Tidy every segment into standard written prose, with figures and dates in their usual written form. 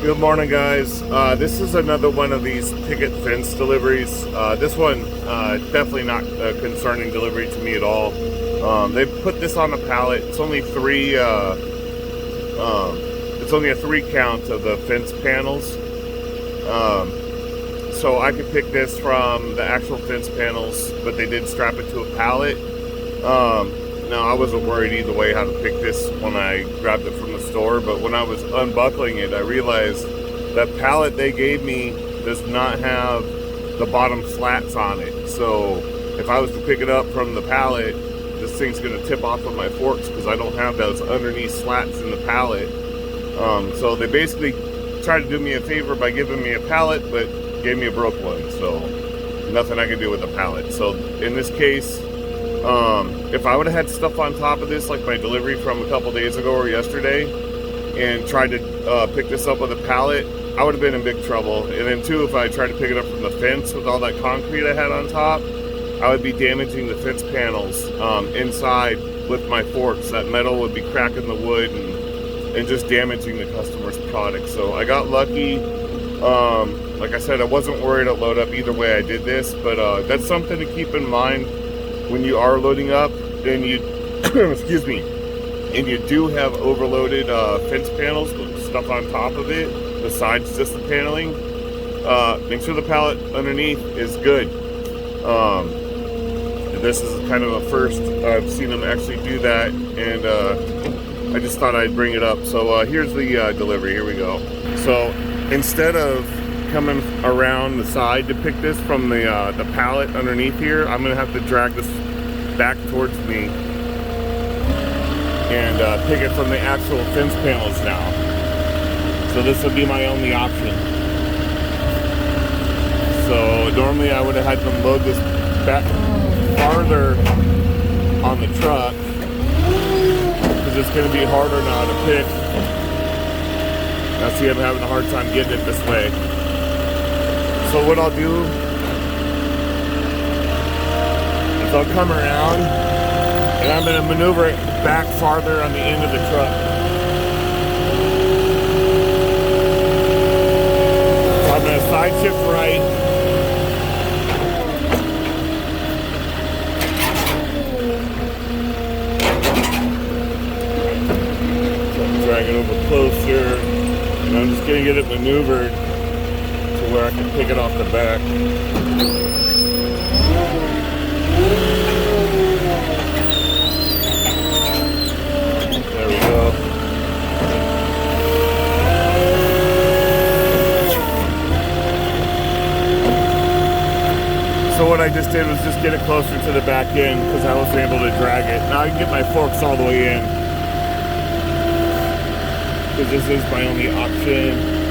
Good morning, guys. This is another one of these picket fence deliveries. This one definitely not a concerning delivery to me at all. They put this on a pallet. It's only it's only a 3 count of the fence panels. So I could pick this from the actual fence panels, but they did strap it to a pallet. Now, I wasn't worried either way how to pick this when I grabbed it from the store, but when I was unbuckling it, I realized that pallet they gave me does not have the bottom slats on it. So if I was to pick it up from the pallet, this thing's going to tip off of my forks because I don't have those underneath slats in the pallet. So they basically tried to do me a favor by giving me a pallet, but gave me a broke one. So nothing I can do with a pallet. So in this case, if I would have had stuff on top of this, like my delivery from a couple days ago or yesterday, and tried to pick this up with a pallet, I would have been in big trouble. And then too, if I tried to pick it up from the fence with all that concrete I had on top, I would be damaging the fence panels inside with my forks. That metal would be cracking the wood and just damaging the customer's product. So I got lucky. Like I said, I wasn't worried at load up either way I did this, but that's something to keep in mind when you are loading up and you excuse me, and you do have overloaded fence panels with stuff on top of it besides just the paneling. Make sure the pallet underneath is good. This is kind of a first I've seen them actually do that, and I just thought I'd bring it up. So here's the delivery. Here we go. So instead of coming around the side to pick this from the pallet underneath here, I'm gonna have to drag this back towards me and pick it from the actual fence panels now. So this would be my only option. So normally I would have had them load this back farther on the truck because it's gonna be harder now to pick. Now see, I'm having a hard time getting it this way. So what I'll do is I'll come around and I'm going to maneuver it back farther on the end of the truck. So I'm going to side shift right. So I'm dragging over closer and I'm just going to get it maneuvered where I can pick it off the back. There we go. So what I just did was just get it closer to the back end because I wasn't able to drag it. Now I can get my forks all the way in because this is my only option.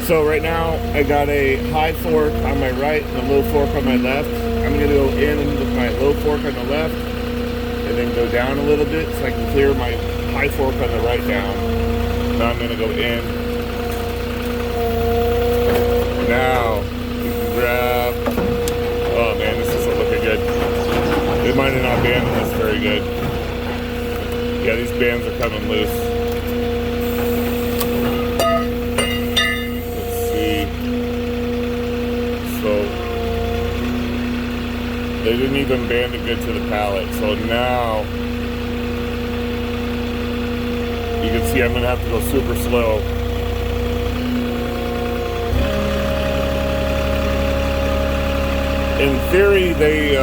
So right now I got a high fork on my right and a low fork on my left. I'm going to go in with my low fork on the left and then go down a little bit so I can clear my high fork on the right down. Now I'm going to go in. Now you can grab. Oh man, this isn't looking good. They might have not banded this very good. Yeah, these bands are coming loose. They didn't even band it good to the pallet. So now you can see I'm going to have to go super slow. In theory, they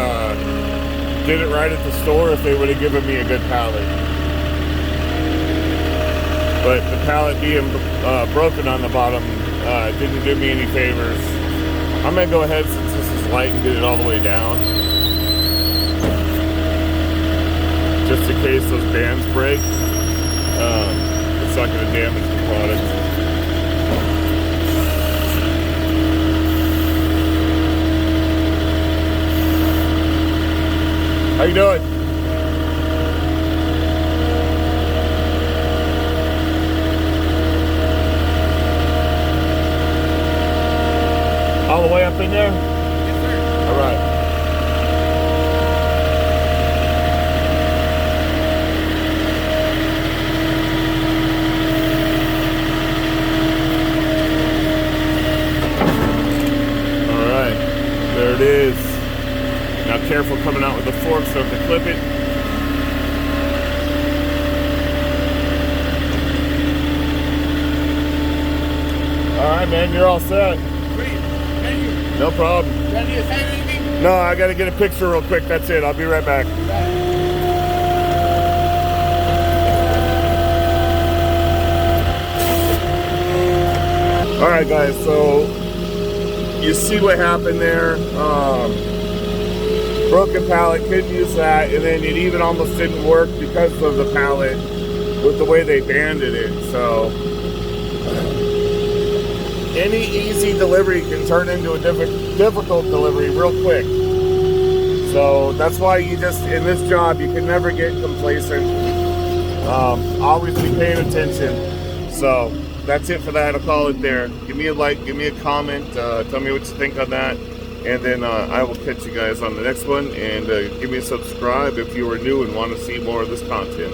did it right at the store if they would have given me a good pallet. But the pallet being broken on the bottom didn't do me any favors. I'm going to go ahead, since this is light, and get it all the way down. Just in case those bands break, it's not going to damage the product. How you doing? All the way up in there? Yes, sir. All right. careful coming out with the fork so to clip it. Alright, man, you're all set. Great. Thank you. No problem. Do I need to sign anything? No, I gotta get a picture real quick. That's it. I'll be right back. Alright, guys, so you see what happened there. Broken pallet, couldn't use that, and then it even almost didn't work because of the pallet with the way they banded it. So any easy delivery can turn into a difficult delivery real quick. So that's why you just, in this job, you can never get complacent. Always be paying attention. So that's it for that. I'll call it there. Give me a like, give me a comment, tell me what you think on that, and then I will catch you guys on the next one. And give me a subscribe if you are new and want to see more of this content.